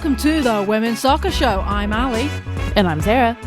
Welcome to the Women's Soccer Show. I'm Allie. And I'm Sarah.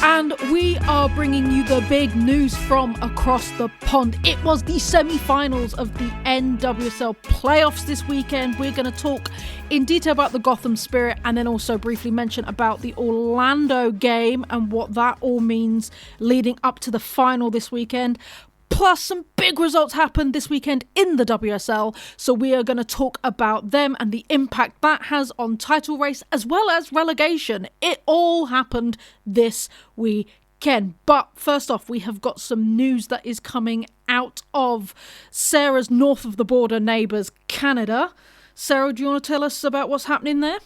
And we are bringing you the big news from across the pond. It was the semi-finals of the NWSL playoffs this weekend. We're going to talk in detail about the Gotham Spirit and then also briefly mention about the Orlando game and what that all means leading up to the final this weekend. Plus, some big results happened this weekend in the WSL, so we are going to talk about them and the impact that has on title race as well as relegation. It all happened this weekend. But first off, we have got some news that is coming out of Sarah's north of the border neighbours, Canada. Sarah, do you want to tell us about what's happening there?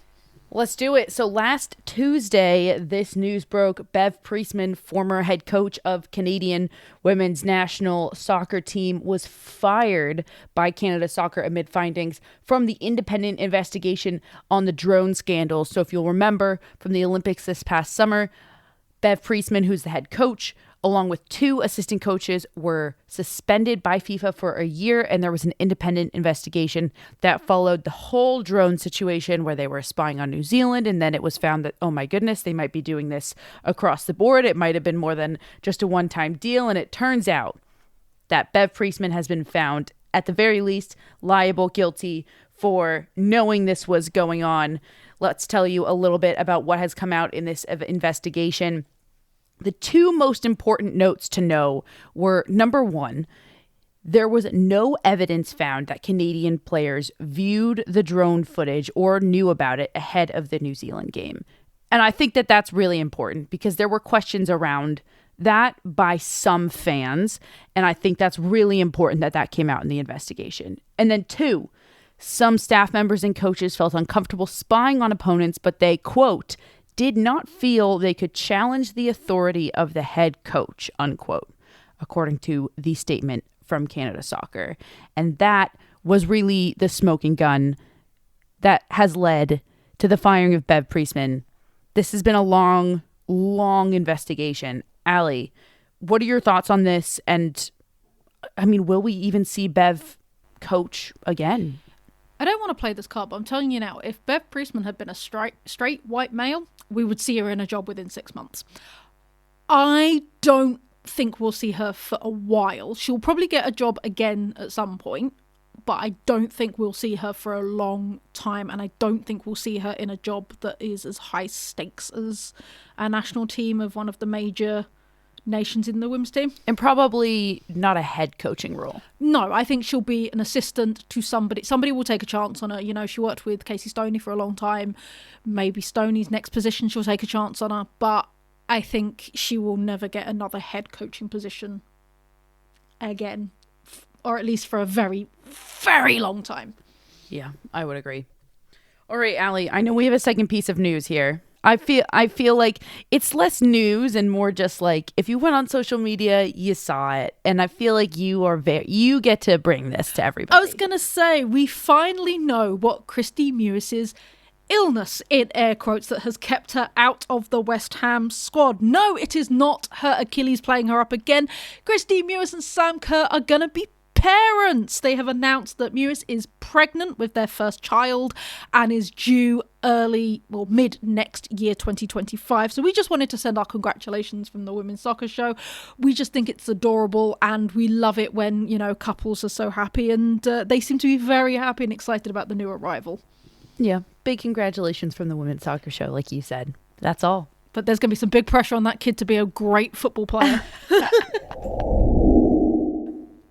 Let's do it. So last Tuesday, this news broke. Bev Priestman, former head coach of Canadian women's national soccer team, was fired by Canada Soccer amid findings from the independent investigation on the drone scandal. So if you'll remember from the Olympics this past summer, Bev Priestman, who's the head coach, along with two assistant coaches, were suspended by FIFA for a year, and there was an independent investigation that followed the whole drone situation where they were spying on New Zealand, and then it was found that, oh my goodness, they might be doing this across the board. It might have been more than just a one-time deal, and it turns out that Bev Priestman has been found, at the very least, liable, guilty for knowing this was going on. Let's tell you a little bit about what has come out in this investigation. The two most important notes to know were, number one, there was no evidence found that Canadian players viewed the drone footage or knew about it ahead of the New Zealand game. And I think that that's really important because there were questions around that by some fans. And I think that's really important that that came out in the investigation. And then two, some staff members and coaches felt uncomfortable spying on opponents, but they, quote, did not feel they could challenge the authority of the head coach, unquote, according to the statement from Canada Soccer. And that was really the smoking gun that has led to the firing of Bev Priestman. This has been a long, long investigation. Allie, what are your thoughts on this? And, I mean, will we even see Bev coach again? I don't want to play this card, but I'm telling you now, if Bev Priestman had been a straight white male, we would see her in a job within 6 months. I don't think we'll see her for a while. She'll probably get a job again at some point, but I don't think we'll see her for a long time, and I don't think we'll see her in a job that is as high stakes as a national team of one of the major nations in the women's team. And probably not a head coaching role. No, I think she'll be an assistant to somebody. Somebody will take a chance on her. You know, she worked with Casey Stoney for a long time. Maybe Stoney's next position, she'll take a chance on her. But I think she will never get another head coaching position again. Or at least for a very, very long time. Yeah, I would agree. All right, Allie, I know we have a second piece of news here. I feel like it's less news and more just like if you went on social media, you saw it. And I feel like you get to bring this to everybody. I was going to say, we finally know what Kristie Mewis's illness, in air quotes, that has kept her out of the West Ham squad. No, it is not her Achilles playing her up again. Kristie Mewis and Sam Kerr are going to be parents. They have announced that Mewis is pregnant with their first child and is due mid next year, 2025. So we just wanted to send our congratulations from the Women's Soccer Show. We just think it's adorable and we love it when, you know, couples are so happy, and they seem to be very happy and excited about the new arrival. Yeah, big congratulations from the Women's Soccer Show, like you said. That's all. But there's going to be some big pressure on that kid to be a great football player.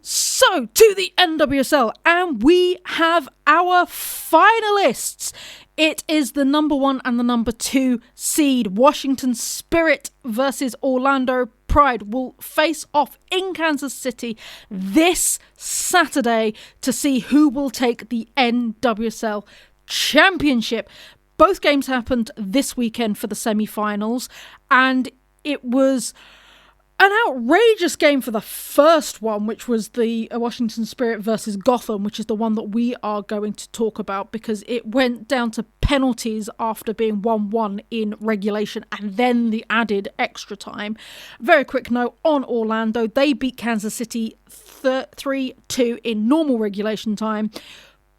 So, to the NWSL, and we have our finalists. It is the number 1 and the number 2 seed. Washington Spirit versus Orlando Pride will face off in Kansas City this Saturday to see who will take the NWSL Championship. Both games happened this weekend for the semi-finals, and it was an outrageous game for the first one, which was the Washington Spirit versus Gotham, which is the one that we are going to talk about because it went down to penalties after being 1-1 in regulation and then the added extra time. Very quick note on Orlando. They beat Kansas City 3-2 in normal regulation time.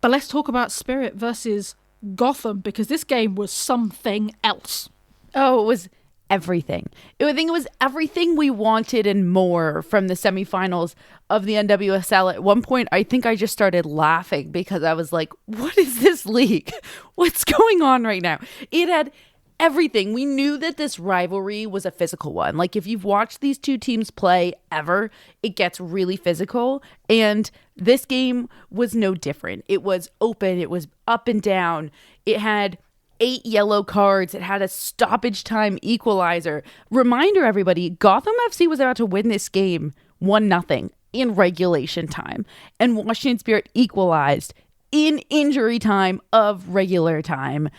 But let's talk about Spirit versus Gotham, because this game was something else. Oh, it was everything. I think it was everything we wanted and more from the semifinals of the NWSL. At one point, I think I just started laughing because I was like, what is this league? What's going on right now? It had everything. We knew that this rivalry was a physical one. Like, if you've watched these two teams play ever, it gets really physical. And this game was no different. It was open. It was up and down. It had 8 yellow cards. It had a stoppage time equalizer. Reminder, everybody, Gotham FC was about to win this game 1-0 in regulation time. And Washington Spirit equalized in injury time of regular time.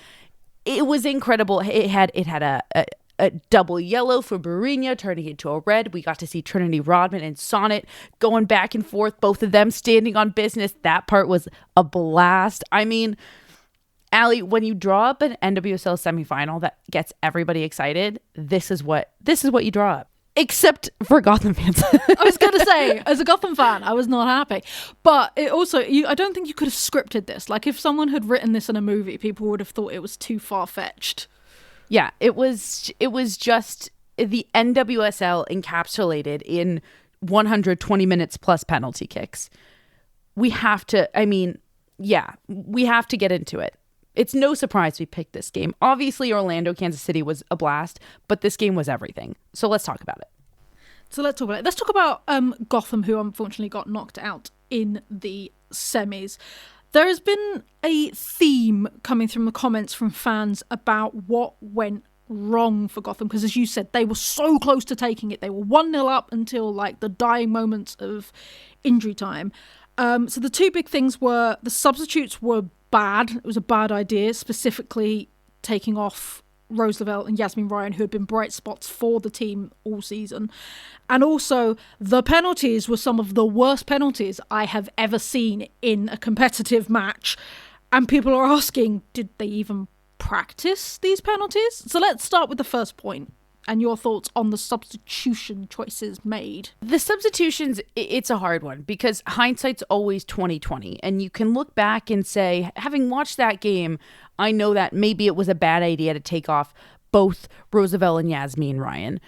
It was incredible. It had a double yellow for Barinya, turning into a red. We got to see Trinity Rodman and Sonnet going back and forth, both of them standing on business. That part was a blast. I mean, Allie, when you draw up an NWSL semifinal that gets everybody excited, this is what you draw up. Except for Gotham fans. I was going to say, as a Gotham fan, I was not happy. But it also, I don't think you could have scripted this. Like, if someone had written this in a movie, people would have thought it was too far-fetched. Yeah, it was just the NWSL encapsulated in 120 minutes plus penalty kicks. We have to get into it. It's no surprise we picked this game. Obviously, Orlando, Kansas City was a blast, but this game was everything. So let's talk about it. Let's talk about Gotham, who unfortunately got knocked out in the semis. There has been a theme coming from the comments from fans about what went wrong for Gotham, because as you said, they were so close to taking it. They were 1-0 up until like the dying moments of injury time. So the two big things were the substitutes were bad. It was a bad idea, specifically taking off Rose Lavelle and Yasmin Ryan, who had been bright spots for the team all season. And also, the penalties were some of the worst penalties I have ever seen in a competitive match. And people are asking, did they even practice these penalties? So let's start with the first point and your thoughts on the substitution choices made. The substitutions, it's a hard one because hindsight's always 20/20, and you can look back and say, having watched that game, I know that maybe it was a bad idea to take off both Roosevelt and Yasmin Ryan.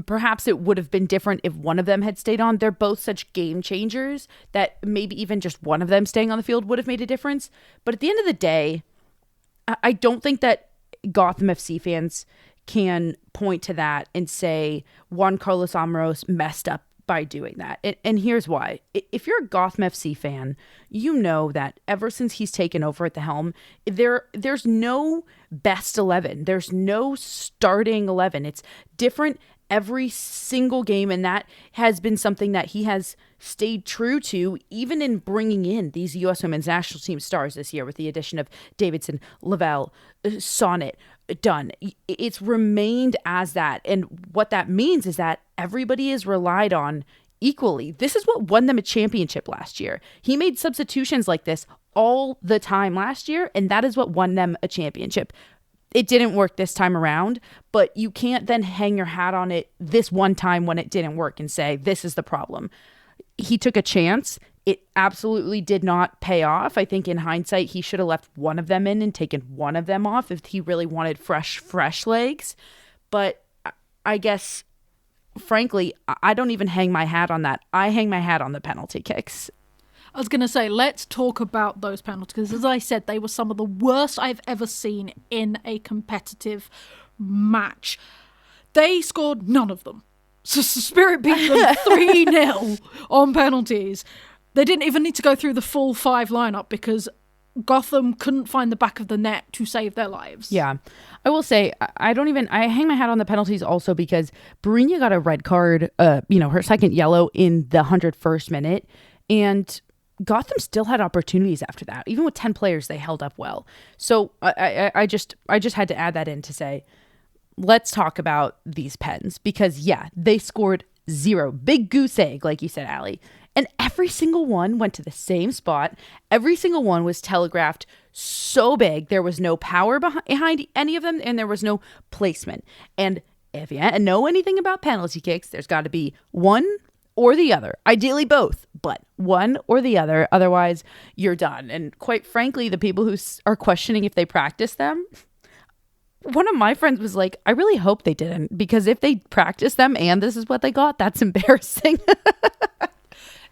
Perhaps it would have been different if one of them had stayed on. They're both such game changers that maybe even just one of them staying on the field would have made a difference. But at the end of the day, I don't think that Gotham FC fans can point to that and say Juan Carlos Amoros messed up by doing that. And here's why. If you're a Gotham FC fan, you know that ever since he's taken over at the helm, there's no best 11. There's no starting 11. It's different every single game, and that has been something that he has stayed true to, even in bringing in these U.S. Women's National Team stars this year with the addition of Davidson, Lavelle, Sonnet, Dunn. It's remained as that, and what that means is that everybody is relied on equally. This is what won them a championship last year. He made substitutions like this all the time last year, and that is what won them a championship. It didn't work this time around, but you can't then hang your hat on it this one time when it didn't work and say, this is the problem. He took a chance. It absolutely did not pay off. I think in hindsight, he should have left one of them in and taken one of them off if he really wanted fresh legs. But I guess, frankly, I don't even hang my hat on that. I hang my hat on the penalty kicks. I was going to say, let's talk about those penalties, because as I said, they were some of the worst I've ever seen in a competitive match. They scored none of them. So Spirit beat them 3-0 on penalties. They didn't even need to go through the full 5 lineup because Gotham couldn't find the back of the net to save their lives. Yeah. I will say, I hang my hat on the penalties also because Barinya got a red card, her second yellow in the 101st minute, and Gotham still had opportunities after that. Even with 10 players, they held up well. So I just had to add that in to say, let's talk about these pens because, yeah, they scored 0. Big goose egg, like you said, Allie. And every single one went to the same spot. Every single one was telegraphed so big. There was no power behind any of them, and there was no placement. And if you know anything about penalty kicks, there's got to be one or the other. Ideally both, but one or the other. Otherwise, you're done. And quite frankly, the people who are questioning if they practice them, one of my friends was like, I really hope they didn't, because if they practice them and this is what they got, that's embarrassing.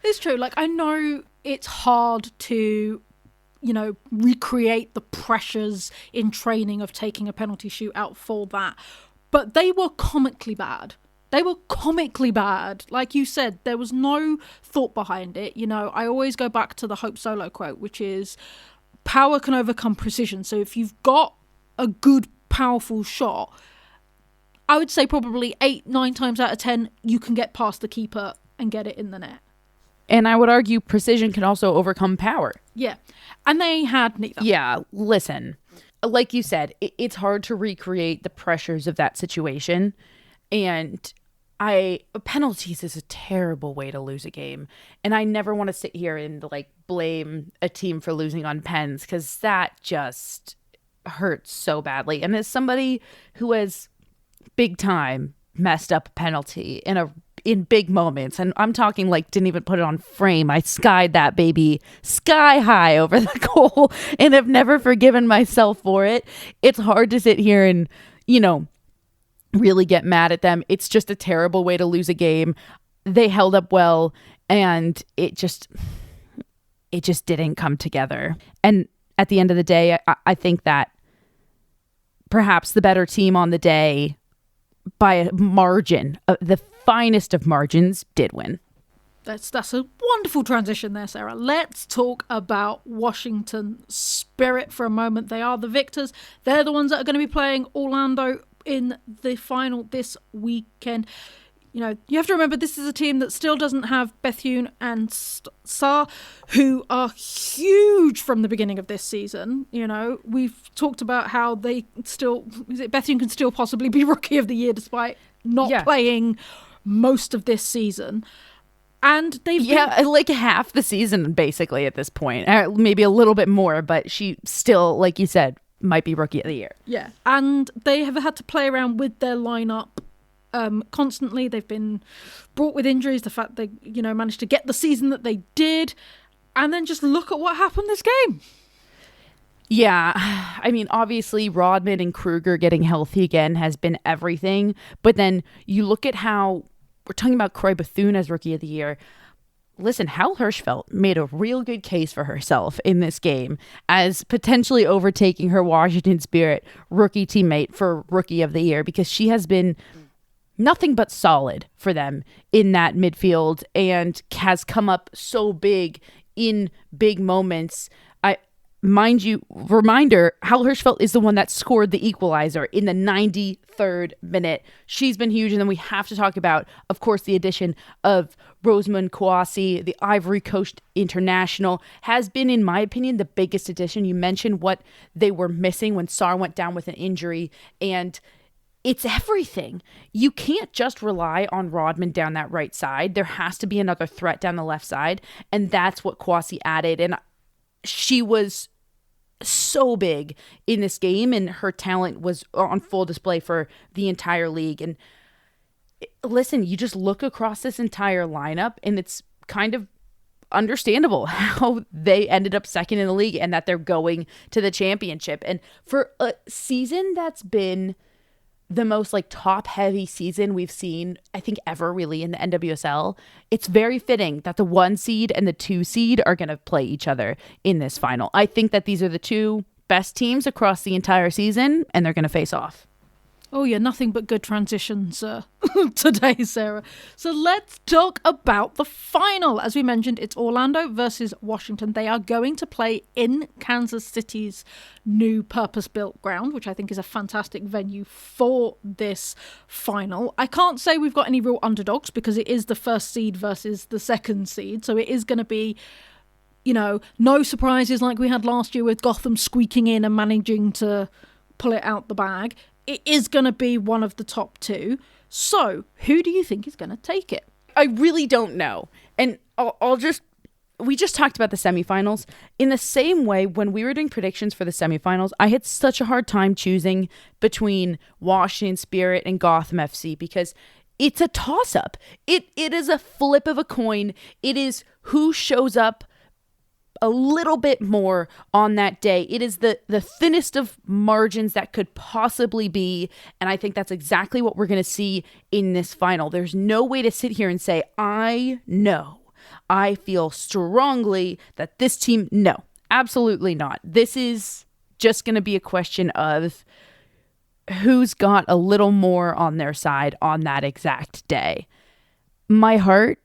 It's true. Like, I know it's hard to, recreate the pressures in training of taking a penalty shootout for that. But they were comically bad. They were comically bad. Like you said, there was no thought behind it. I always go back to the Hope Solo quote, which is, power can overcome precision. So if you've got a good, powerful shot, I would say probably 8-9 times out of 10, you can get past the keeper and get it in the net. And I would argue precision can also overcome power. Yeah. And they had neither. Yeah, listen. Like you said, it's hard to recreate the pressures of that situation. And penalties is a terrible way to lose a game. And I never want to sit here and blame a team for losing on pens, because that just hurts so badly. And as somebody who has big time messed up a penalty in big moments, and I'm talking didn't even put it on frame, I skied that baby sky high over the goal and have never forgiven myself for it. It's hard to sit here and really get mad at them. It's just a terrible way to lose a game. They held up well, and it just didn't come together. And at the end of the day, I think that perhaps the better team on the day, by a margin, the finest of margins, did win. That's a wonderful transition there, Sarah. Let's talk about Washington Spirit for a moment. They are the victors. They're the ones that are going to be playing Orlando in the final this weekend. You have to remember, this is a team that still doesn't have Bethune and Soar, who are huge from the beginning of this season. We've talked about how Bethune can still possibly be Rookie of the Year despite not playing most of this season. And they've half the season basically at this point, maybe a little bit more, but she still, like you said, might be Rookie of the Year. Yeah, and they have had to play around with their lineup constantly. They've been brought with injuries. The fact they managed to get the season that they did, and then just look at what happened this game. Yeah, I mean, obviously Rodman and Kruger getting healthy again has been everything, but then you look at how we're talking about Croy Bethune as Rookie of the Year. Listen, Hal Hirschfeld made a real good case for herself in this game as potentially overtaking her Washington Spirit rookie teammate for Rookie of the Year, because she has been nothing but solid for them in that midfield and has come up so big in big moments. Mind you, reminder, Hal Hirschfeld is the one that scored the equalizer in the 93rd minute. She's been huge. And then we have to talk about, of course, the addition of Rosamund Kouassi, the Ivory Coast international, has been, in my opinion, the biggest addition. You mentioned what they were missing when Soar went down with an injury, and it's everything. You can't just rely on Rodman down that right side. There has to be another threat down the left side, and that's what Kouassi added. And she was so big in this game, and her talent was on full display for the entire league. And listen, you just look across this entire lineup, and it's kind of understandable how they ended up second in the league and that they're going to the championship. And for a season that's been the most top heavy season we've seen, I think, ever really in the NWSL, it's very fitting that the 1 seed and the 2 seed are going to play each other in this final. I think that these are the two best teams across the entire season, and they're going to face off. Oh yeah, nothing but good transitions today, Sarah. So let's talk about the final. As we mentioned, it's Orlando versus Washington. They are going to play in Kansas City's new purpose-built ground, which I think is a fantastic venue for this final. I can't say we've got any real underdogs because it is the first seed versus the second seed. So it is going to be, no surprises like we had last year with Gotham squeaking in and managing to pull it out the bag. It is going to be one of the top two. So, who do you think is going to take it? I really don't know. And we just talked about the semifinals. In the same way, when we were doing predictions for the semifinals, I had such a hard time choosing between Washington Spirit and Gotham FC, because it's a toss-up. It is a flip of a coin. It is who shows up a little bit more on that day. It is the thinnest of margins that could possibly be, and I think that's exactly what we're going to see in this final. There's no way to sit here and say, I feel strongly that this team, no, absolutely not. This is just going to be a question of who's got a little more on their side on that exact day. My heart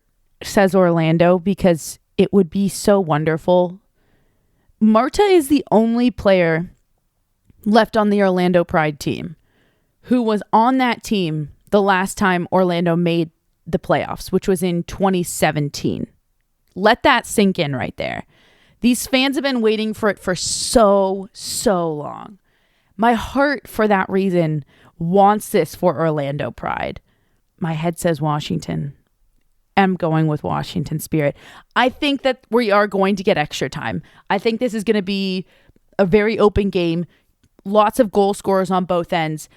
says Orlando because it would be so wonderful. Marta is the only player left on the Orlando Pride team who was on that team the last time Orlando made the playoffs, which was in 2017. Let that sink in right there. These fans have been waiting for it for so long. My heart, for that reason, wants this for Orlando Pride. My head says Washington. I'm going with Washington Spirit. I think that we are going to get extra time. I think this is going to be a very open game. Lots of goal scorers on both ends.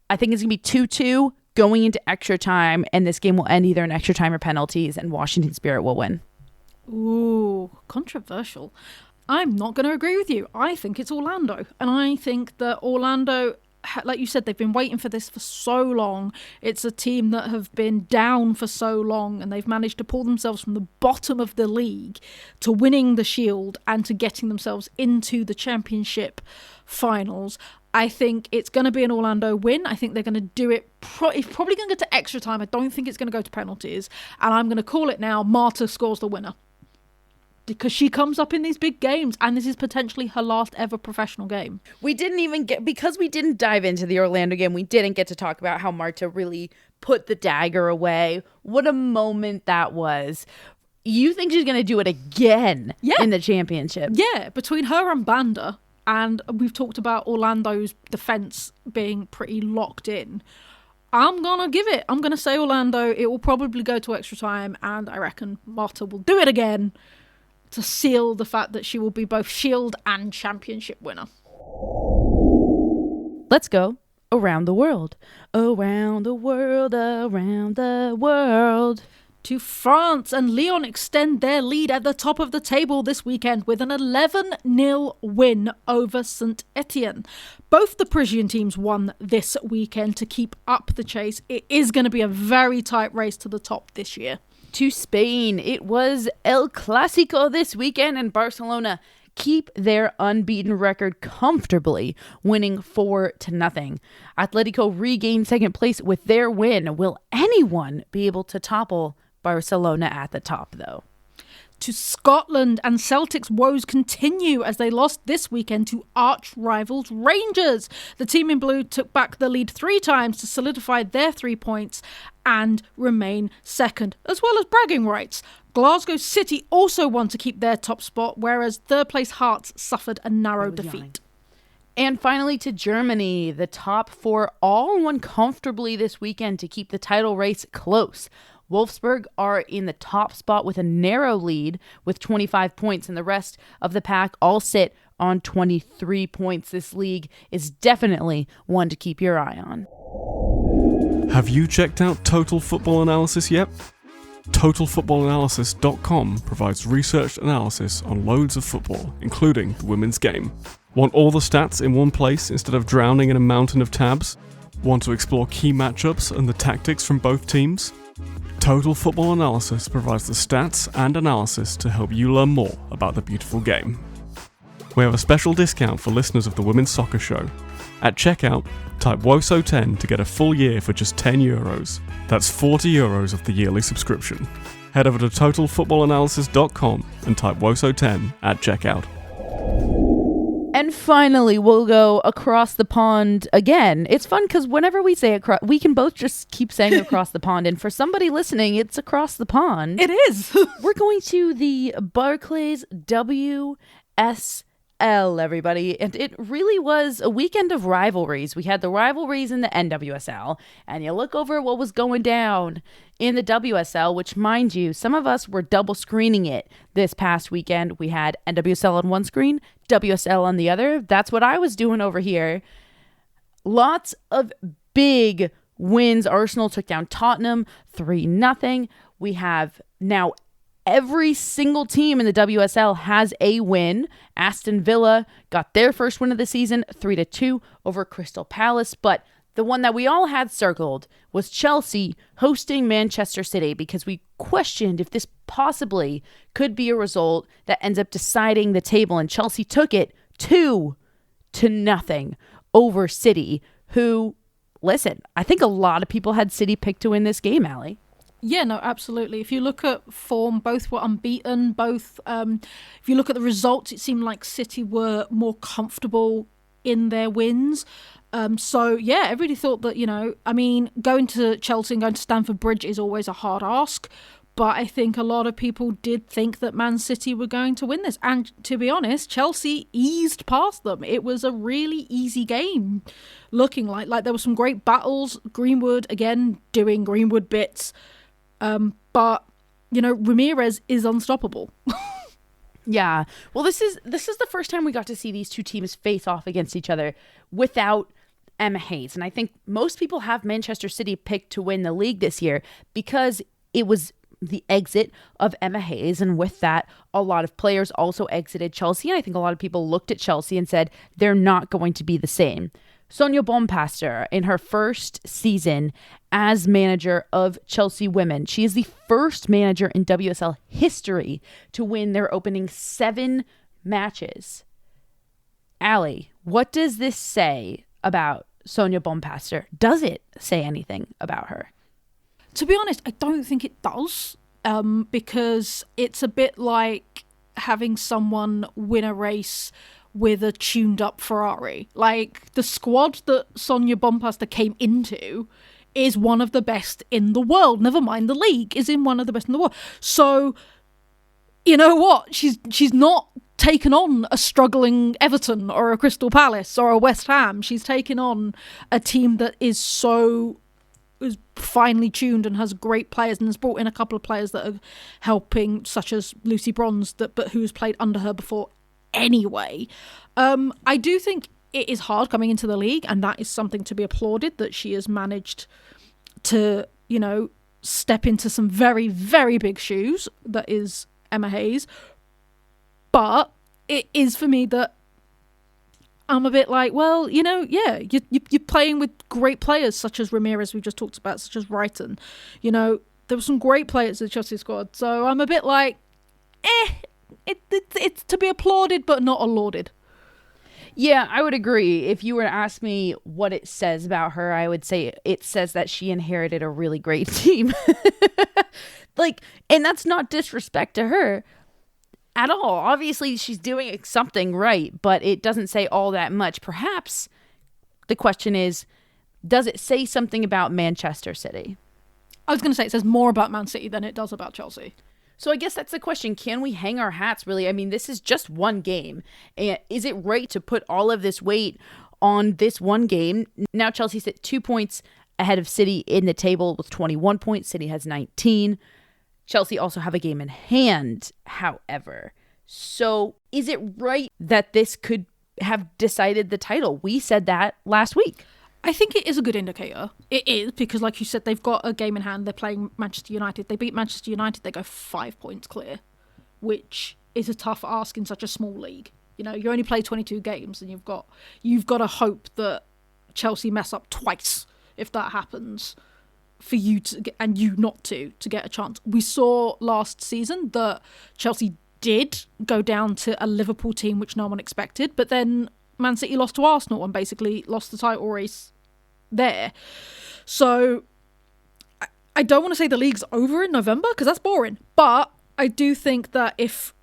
I think it's going to be 2-2 going into extra time, and this game will end either in extra time or penalties, and Washington Spirit will win. Ooh, controversial. I'm not going to agree with you. I think it's Orlando. And I think that Orlando, like you said, they've been waiting for this for so long. It's a team that have been down for so long, and they've managed to pull themselves from the bottom of the league to winning the Shield and to getting themselves into the Championship finals. I think it's going to be an Orlando win. I think they're going to do it. It's probably going to go to extra time. I don't think it's going to go to penalties. And I'm going to call it now. Marta scores the winner, because she comes up in these big games, and this is potentially her last ever professional game. Because we didn't dive into the Orlando game, we didn't get to talk about how Marta really put the dagger away. What a moment that was. You think she's going to do it again in the championship? Yeah, between her and Banda, and we've talked about Orlando's defense being pretty locked in. I'm going to give it. I'm going to say Orlando. It will probably go to extra time, and I reckon Marta will do it again to seal the fact that she will be both Shield and Championship winner. Let's go around the world. Around the world, around the world. To France, and Lyon extend their lead at the top of the table this weekend with an 11-0 win over St Etienne. Both the Parisian teams won this weekend to keep up the chase. It is going to be a very tight race to the top this year. To Spain, it was El Clásico this weekend, and Barcelona keep their unbeaten record comfortably, winning 4-0. Atletico regained second place with their win. Will anyone be able to topple Barcelona at the top, though? To Scotland, and Celtic's woes continue as they lost this weekend to arch rivals Rangers. The team in blue took back the lead 3 times to solidify their 3 points and remain second, as well as bragging rights. Glasgow City also won to keep their top spot, whereas third place Hearts suffered a narrow defeat. And finally to Germany, the top 4 all won comfortably this weekend to keep the title race close. Wolfsburg are in the top spot with a narrow lead with 25 points, and the rest of the pack all sit on 23 points. This league is definitely one to keep your eye on. Have you checked out Total Football Analysis yet? TotalFootballAnalysis.com provides researched analysis on loads of football, including the women's game. Want all the stats in one place instead of drowning in a mountain of tabs? Want to explore key matchups and the tactics from both teams? Total Football Analysis provides the stats and analysis to help you learn more about the beautiful game. We have a special discount for listeners of the Women's Soccer Show. At checkout, type WOSO10 to get a full year for just €10. That's €40 of the yearly subscription. Head over to TotalFootballAnalysis.com and type WOSO10 at checkout. And finally, we'll go across the pond again. It's fun because whenever we say across, we can both just keep saying across the pond. And for somebody listening, it's across the pond. It is. We're going to the Barclays WSL, everybody. And it really was a weekend of rivalries. We had the rivalries in the NWSL. And you look over what was going down in the WSL, which, mind you, some of us were double screening it this past weekend. We had NWSL on one screen, WSL on the other. That's what I was doing over here. Lots of big wins. Arsenal took down Tottenham 3-0. We have now every single team in the WSL has a win. Aston Villa got their first win of the season, 3-2 over Crystal Palace. But the one that we all had circled was Chelsea hosting Manchester City, because we questioned if this possibly could be a result that ends up deciding the table. And Chelsea took it 2-0 over City, who, listen, I think a lot of people had City picked to win this game, Allie. Yeah, no, absolutely. If you look at form, both were unbeaten. Both, if you look at the results, it seemed like City were more comfortable in their wins. So, yeah, everybody thought that, going to Chelsea and going to Stamford Bridge is always a hard ask. But I think a lot of people did think that Man City were going to win this. And to be honest, Chelsea eased past them. It was a really easy game, looking like there were some great battles. Greenwood, again, doing Greenwood bits. But, Ramirez is unstoppable. Yeah. Well, this is the first time we got to see these two teams face off against each other without Emma Hayes. And I think most people have Manchester City picked to win the league this year because it was the exit of Emma Hayes. And with that, a lot of players also exited Chelsea. And I think a lot of people looked at Chelsea and said, they're not going to be the same. Sonia Bompastor, in her first season as manager of Chelsea Women, she is the first manager in WSL history to win their opening 7 matches. Allie, what does this say about Sonia Bompastor? Does it say anything about her? To be honest, I don't think it does, because it's a bit like having someone win a race with a tuned up Ferrari. Like, the squad that Sonia Bompastor came into is one of the best in the world. Never mind the league, is in one of the best in the world. So, you know what? She's not taken on a struggling Everton or a Crystal Palace or a West Ham. She's taken on a team that is finely tuned and has great players, and has brought in a couple of players that are helping, such as Lucy Bronze, but who's played under her before anyway. I do think it is hard coming into the league, and that is something to be applauded, that she has managed to, step into some very, very big shoes. That is Emma Hayes. But it is for me that I'm a bit like, well, you're playing with great players such as Ramirez, we just talked about, such as Brighton. There were some great players in the Chelsea squad. So I'm a bit like, it's to be applauded, but not lauded. Yeah, I would agree. If you were to ask me what it says about her, I would say it says that she inherited a really great team. And that's not disrespect to her at all. Obviously, she's doing something right, but it doesn't say all that much. Perhaps the question is, does it say something about Manchester City? I was going to say it says more about Man City than it does about Chelsea. So I guess that's the question. Can we hang our hats, really? I mean, this is just one game. And is it right to put all of this weight on this one game? Now Chelsea's at 2 points ahead of City in the table with 21 points. City has 19. Chelsea also have a game in hand, however. So is it right that this could have decided the title? We said that last week. I think it is a good indicator. It is, because like you said, they've got a game in hand. They're playing Manchester United. They beat Manchester United, they go 5 points clear, which is a tough ask in such a small league. You only play 22 games, and you've got to hope that Chelsea mess up twice, if that happens, for you to get, and you not to get a chance. We saw last season that Chelsea did go down to a Liverpool team, which no one expected, but then Man City lost to Arsenal and basically lost the title race there. So I don't want to say the league's over in November, because that's boring, but I do think that if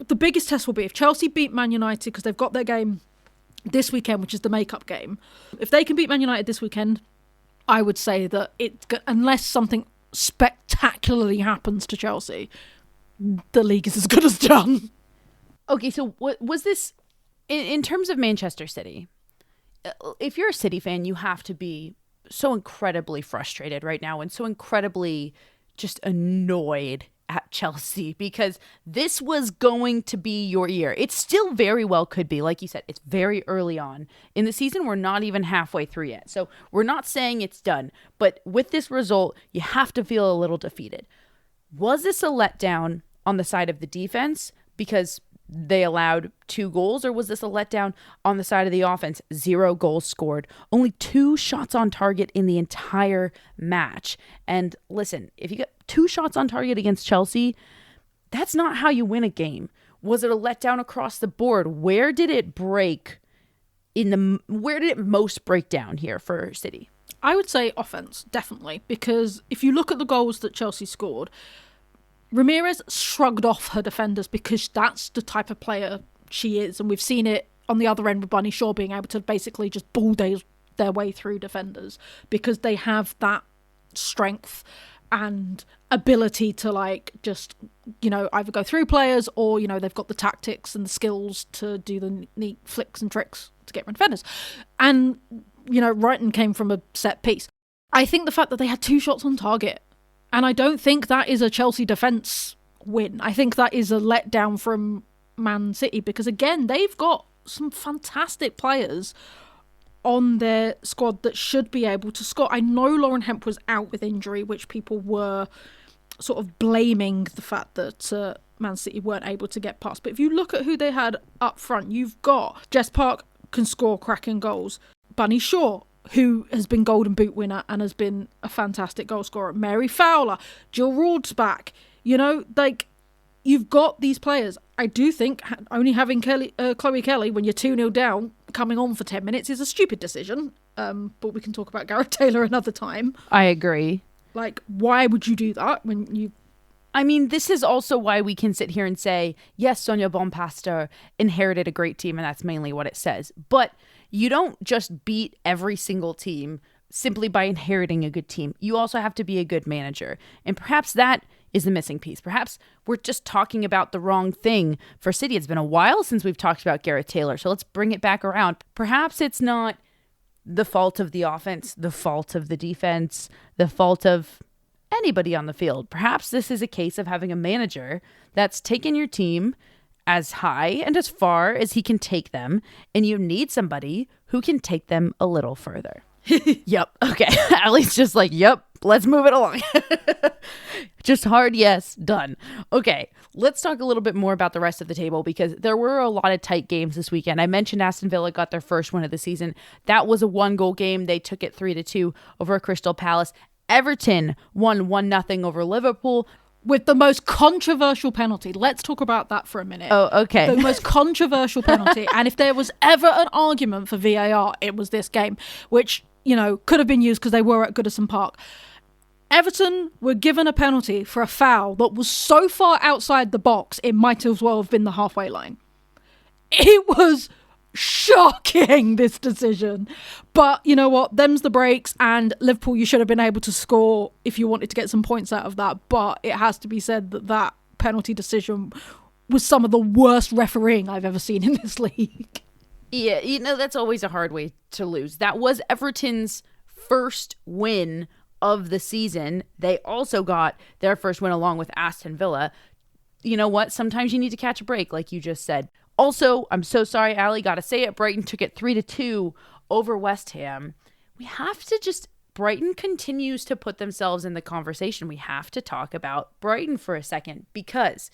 the biggest test will be if Chelsea beat Man United, because they've got their game this weekend, which is the make-up game. If they can beat Man United this weekend, I would say that unless something spectacularly happens to Chelsea, the league is as good as done. Okay, so what was this in terms of Manchester City? If you're a City fan, you have to be so incredibly frustrated right now and so incredibly just annoyed at Chelsea, because this was going to be your year. It still very well could be. Like you said, it's very early on in the season. We're not even halfway through yet. So we're not saying it's done. But with this result, you have to feel a little defeated. Was this a letdown on the side of the defense because they allowed 2 goals, or was this a letdown on the side of the offense? 0 goals scored, only 2 shots on target in the entire match. And listen, if you get 2 shots on target against Chelsea, that's not how you win a game. Was it a letdown across the board? Where did it break where did it most break down here for City? I would say offense, definitely, because if you look at the goals that Chelsea scored, Ramirez shrugged off her defenders because that's the type of player she is. And we've seen it on the other end with Bunny Shaw being able to basically just bulldoze their way through defenders because they have that strength and ability to like just, you know, either go through players or, you know, they've got the tactics and the skills to do the neat flicks and tricks to get around defenders. And, you know, Brighton came from a set piece. I think the fact that they had 2 shots on target, and I don't think that is a Chelsea defence win. I think that is a letdown from Man City because, again, they've got some fantastic players on their squad that should be able to score. I know Lauren Hemp was out with injury, which people were sort of blaming the fact that Man City weren't able to get past. But if you look at who they had up front, you've got Jess Park can score cracking goals. Bunny Shaw, who has been Golden Boot winner and has been a fantastic goal scorer. Mary Fowler, Jill Roord's back. You know, like, you've got these players. I do think only having Chloe Kelly when you're 2-0 down, coming on for 10 minutes is a stupid decision. But we can talk about Gareth Taylor another time. I agree. Like, why would you do that when you... I mean, this is also why we can sit here and say, yes, Sonia Bonpastor inherited a great team, and that's mainly what it says. But you don't just beat every single team simply by inheriting a good team. You also have to be a good manager. And perhaps that is the missing piece. Perhaps we're just talking about the wrong thing for City. It's been a while since we've talked about Gareth Taylor, so let's bring it back around. Perhaps it's not the fault of the offense, the fault of the defense, the fault of anybody on the field. Perhaps this is a case of having a manager that's taken your team as high and as far as he can take them, and you need somebody who can take them a little further. Yep. Okay. Allie's just like, yep, let's move it along. Just hard yes, done. Okay, let's talk a little bit more about the rest of the table because there were a lot of tight games this weekend. I mentioned Aston Villa got their first win of the season. That was a 1-goal game. They took it 3-2 over Crystal Palace. Everton won 1-0 over Liverpool with the most controversial penalty. Let's talk about that for a minute. Oh, okay. The most controversial penalty. And if there was ever an argument for VAR, it was this game, which, you know, could have been used because they were at Goodison Park. Everton were given a penalty for a foul that was so far outside the box, it might as well have been the halfway line. It was shocking, this decision. But you know what? Them's the breaks, and Liverpool, you should have been able to score if you wanted to get some points out of that. But it has to be said that that penalty decision was some of the worst refereeing I've ever seen in this league. Yeah, you know, that's always a hard way to lose. That was Everton's first win of the season. They also got their first win along with Aston Villa. You know what? Sometimes you need to catch a break, like you just said. Also, I'm so sorry, Allie, gotta say it, Brighton took it 3-2 over West Ham. We have to just... Brighton continues to put themselves in the conversation. We have to talk about Brighton for a second because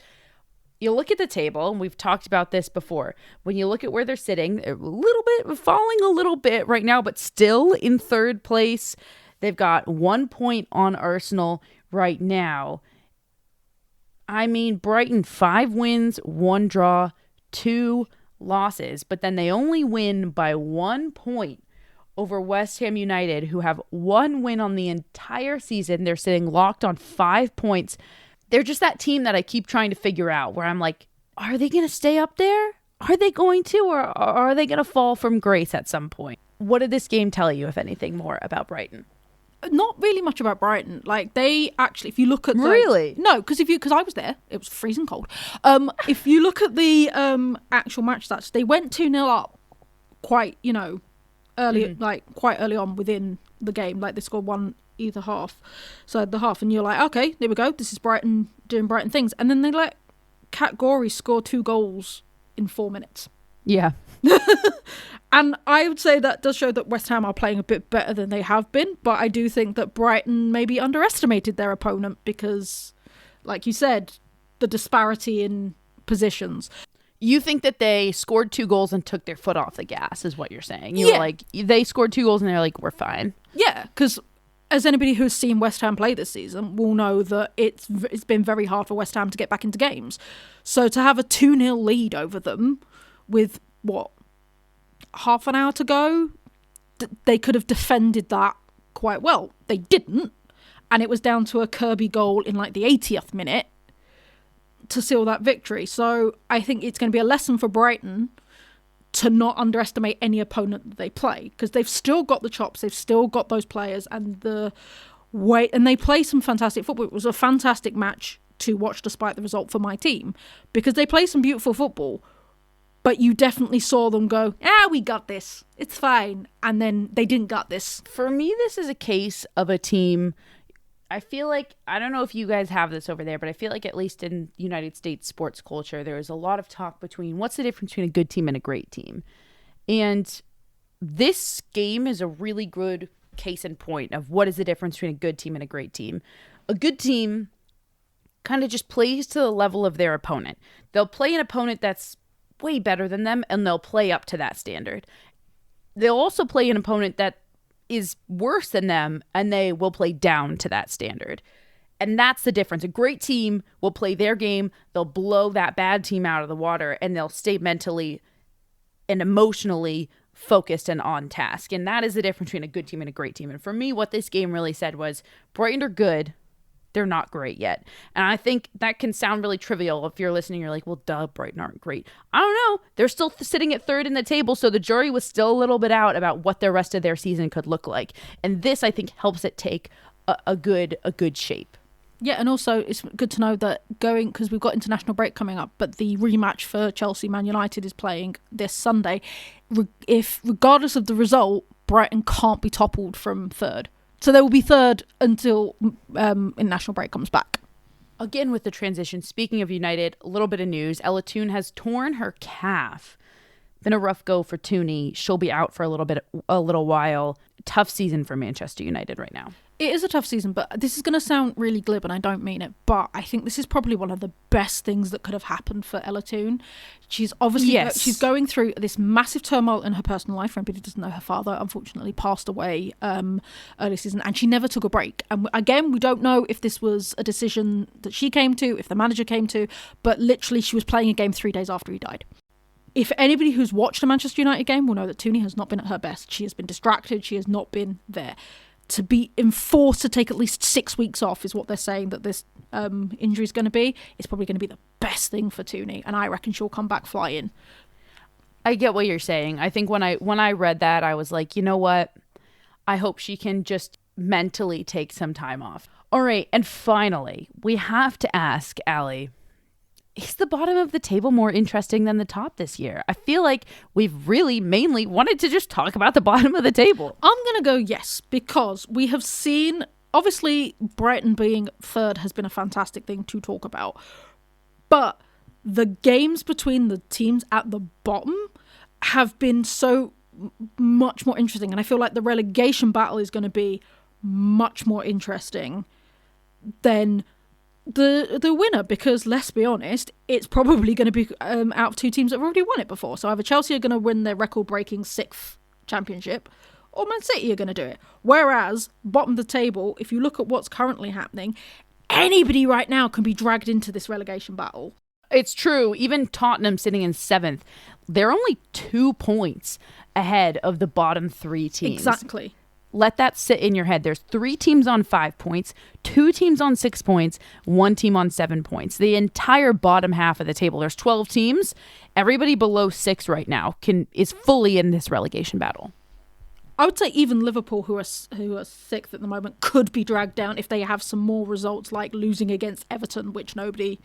you look at the table, and we've talked about this before. When you look at where they're sitting, they're falling a little bit right now, but still in third place. They've got 1 point on Arsenal right now. I mean, Brighton, 5 wins, 1 draw, 2 losses, but then they only win by 1 point over West Ham United, who have 1 win on the entire season. They're sitting locked on 5 points. They're just that team that I keep trying to figure out where I'm like, are they going to stay up there? Are they going to, or are they going to fall from grace at some point? What did this game tell you, if anything, more about Brighton? Not really much about Brighton. Like, they actually, if you look at the... Really? No, because I was there. It was freezing cold. If you look at the actual match stats, they went 2-0 up quite, you know, early, like quite early on within the game. Like, they scored 1, either half. So the half, and you're like, okay, there we go. This is Brighton doing Brighton things. And then they let Kat Gorey score 2 goals in 4 minutes. Yeah. And I would say that does show that West Ham are playing a bit better than they have been. But I do think that Brighton maybe underestimated their opponent because, like you said, the disparity in positions. You think that they scored 2 goals and took their foot off the gas is what you're saying. You were like, they scored 2 goals and they're like, we're fine. Yeah, because as anybody who's seen West Ham play this season will know that it's been very hard for West Ham to get back into games. So to have a 2-0 lead over them with, half an hour to go, they could have defended that quite well. They didn't, and it was down to a Kirby goal in like the 80th minute to seal that victory. So I think it's going to be a lesson for Brighton to not underestimate any opponent that they play, because they've still got the chops, they've still got those players and the weight, and they play some fantastic football. It was a fantastic match to watch despite the result for my team, because they play some beautiful football. But you definitely saw them go, we got this. It's fine. And then they didn't got this. For me, this is a case of a team. I feel like, I don't know if you guys have this over there, but I feel like at least in United States sports culture, there is a lot of talk between what's the difference between a good team and a great team. And this game is a really good case in point of what is the difference between a good team and a great team. A good team kind of just plays to the level of their opponent. They'll play an opponent that's way better than them, and they'll play up to that standard. They'll also play an opponent that is worse than them, and they will play down to that standard. And that's the difference. A great team will play their game, they'll blow that bad team out of the water, and they'll stay mentally and emotionally focused and on task. And that is the difference between a good team and a great team. And for me, what this game really said was, Brighton are good, they're not great yet. And I think that can sound really trivial if you're listening. You're like, well, duh, Brighton aren't great. I don't know. They're still sitting at 3rd in the table, so the jury was still a little bit out about what the rest of their season could look like. And this, I think, helps it take a good shape. Yeah, and also it's good to know that because we've got international break coming up, but the rematch for Chelsea Man United is playing this Sunday. If regardless of the result, Brighton can't be toppled from 3rd. So they will be 3rd until international break comes back. Again, with the transition, speaking of United, a little bit of news. Ella Toone has torn her calf. Been a rough go for Tooney. She'll be out for a little while. Tough season for Manchester United right now. It is a tough season, but this is going to sound really glib, and I don't mean it, but I think this is probably one of the best things that could have happened for Ella Toone. She's obviously she's going through this massive turmoil in her personal life. For anybody who doesn't know, her father unfortunately passed away early season, and she never took a break. And again, we don't know if this was a decision that she came to, if the manager came to, but literally she was playing a game 3 days after he died. If anybody who's watched a Manchester United game will know that Tooney has not been at her best. She has been distracted. She has not been there. To be enforced to take at least 6 weeks off is what they're saying that this injury is going to be. It's probably going to be the best thing for Tooney, and I reckon she'll come back flying. I get what you're saying. I think when I read that, I was like, you know what? I hope she can just mentally take some time off. All right, and finally, we have to ask Allie, is the bottom of the table more interesting than the top this year? I feel like we've really mainly wanted to just talk about the bottom of the table. I'm going to go yes, because we have seen, obviously, Brighton being 3rd has been a fantastic thing to talk about. But the games between the teams at the bottom have been so much more interesting. And I feel like the relegation battle is going to be much more interesting than the winner, because let's be honest, it's probably going to be out of 2 teams that have already won it before. So either Chelsea are going to win their record-breaking 6th championship, or Man City are going to do it. Whereas, bottom of the table, if you look at what's currently happening, anybody right now can be dragged into this relegation battle. It's true. Even Tottenham sitting in 7th, they're only 2 points ahead of the bottom 3 teams. Exactly. Let that sit in your head. There's 3 teams on 5 points, 2 teams on 6 points, 1 team on 7 points. The entire bottom half of the table, there's 12 teams. Everybody below 6 right now is fully in this relegation battle. I would say even Liverpool, who are 6th at the moment, could be dragged down if they have some more results, like losing against Everton, which nobody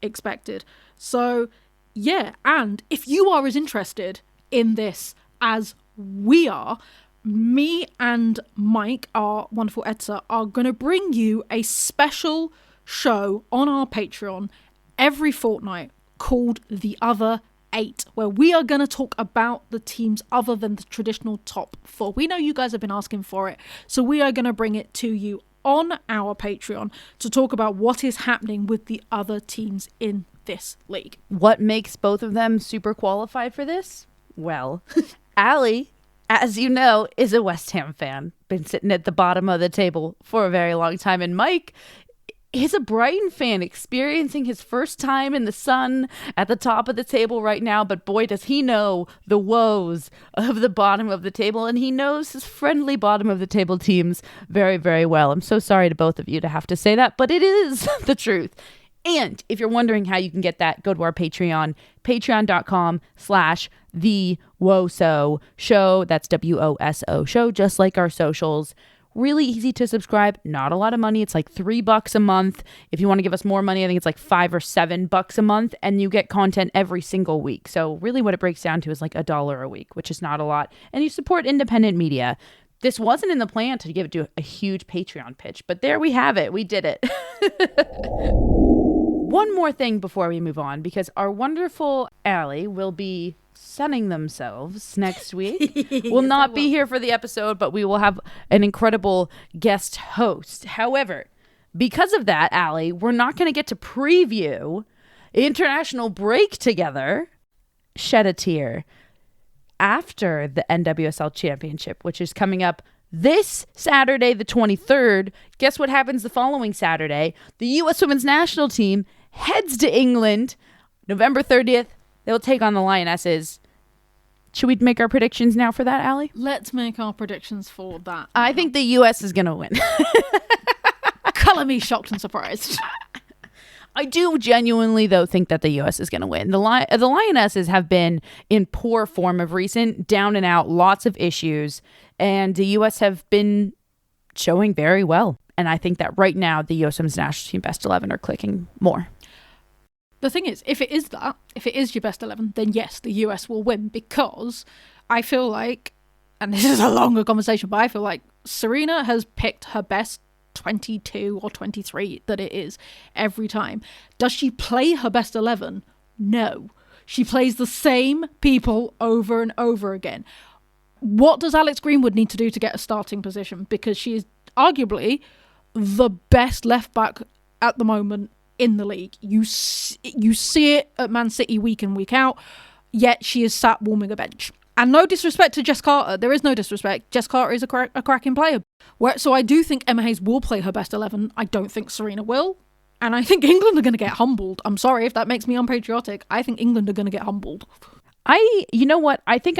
expected. So, yeah, and if you are as interested in this as we are, me and Mike, our wonderful editor, are going to bring you a special show on our Patreon every fortnight called The Other 8, where we are going to talk about the teams other than the traditional top 4. We know you guys have been asking for it, so we are going to bring it to you on our Patreon to talk about what is happening with the other teams in this league. What makes both of them super qualified for this? Well, Allie, as you know, is a West Ham fan. Been sitting at the bottom of the table for a very long time. And Mike is a Brighton fan, experiencing his first time in the sun at the top of the table right now. But boy, does he know the woes of the bottom of the table. And he knows his friendly bottom of the table teams very, very well. I'm so sorry to both of you to have to say that, but it is the truth. And if you're wondering how you can get that, go to our Patreon, patreon.com/TheWoso Show. That's WOSO Show, just like our socials. Really easy to subscribe. Not a lot of money. It's like $3 a month. If you want to give us more money, I think it's like $5 or $7 a month, and you get content every single week. So really what it breaks down to is like $1 a week, which is not a lot. And you support independent media. This wasn't in the plan to give it to a huge Patreon pitch, but there we have it. We did it. One more thing before we move on, because our wonderful Allie will be sunning themselves next week. Will not be here for the episode, but we will have an incredible guest host. However, because of that, Allie, we're not going to get to preview international break together. Shed a tear. After the NWSL Championship, which is coming up this Saturday, the 23rd, guess what happens the following Saturday? The U.S. Women's National Team heads to England November 30th. They'll take on the Lionesses. Should we make our predictions now for that, Allie? Let's make our predictions for that. I think the U.S. is going to win. Colour me shocked and surprised. I do genuinely, though, think that the U.S. is going to win. The Lionesses have been in poor form of recent, down and out, lots of issues, and the U.S. have been showing very well. And I think that right now, the U.S. Women's National Team Best 11 are clicking more. The thing is, if it is your best 11, then yes, the US will win, because I feel like, and this is a longer conversation, but I feel like Serena has picked her best 22 or 23 that it is every time. Does she play her best 11? No. She plays the same people over and over again. What does Alex Greenwood need to do to get a starting position? Because she is arguably the best left back at the moment in the league. You see it at Man City week in, week out, yet she is sat warming a bench. And no disrespect to Jess Carter, there is no disrespect. Jess Carter is a cracking player. So I do think Emma Hayes will play her best 11. I don't think Serena will. And I think England are going to get humbled. I'm sorry if that makes me unpatriotic. I think England are going to get humbled. You know what? I think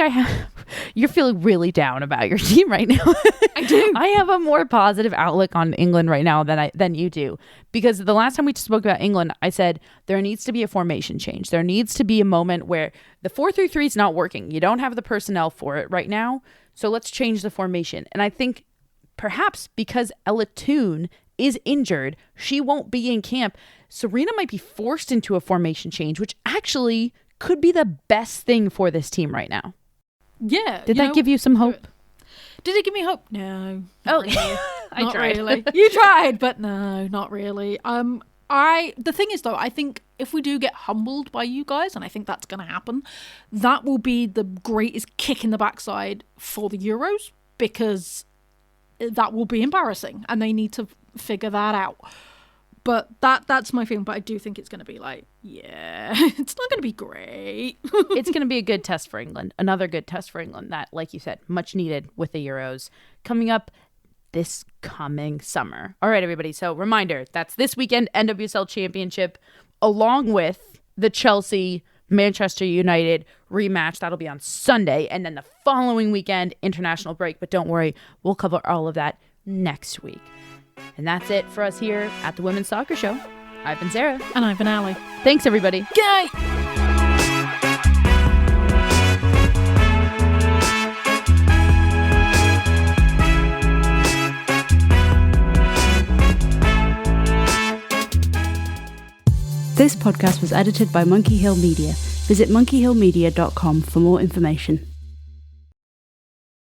you're feeling really down about your team right now. I do. I have a more positive outlook on England right now than you do. Because the last time we spoke about England, I said there needs to be a formation change. There needs to be a moment where the 4-3-3 is not working. You don't have the personnel for it right now. So let's change the formation. And I think perhaps because Ella Toone is injured, she won't be in camp. Serena might be forced into a formation change, which actually could be the best thing for this team right now. Yeah. Did that give you some hope? Did it give me hope? No. Oh, really. I tried. Really. You tried, but no, not really. The thing is, though, I think if we do get humbled by you guys, and I think that's going to happen, that will be the greatest kick in the backside for the Euros, because that will be embarrassing, and they need to figure that out. But that's my feeling. But I do think it's going to be like, yeah, it's not going to be great. It's going to be a good test for England. Another good test for England that, like you said, much needed with the Euros coming up this coming summer. All right, everybody. So reminder, that's this weekend, NWSL Championship, along with the Chelsea Manchester United rematch. That'll be on Sunday. And then the following weekend, international break. But don't worry, we'll cover all of that next week. And that's it for us here at the Women's Soccer Show. I've been Sarah. And I've been Allie. Thanks, everybody. Yay! This podcast was edited by Monkey Hill Media. Visit monkeyhillmedia.com for more information.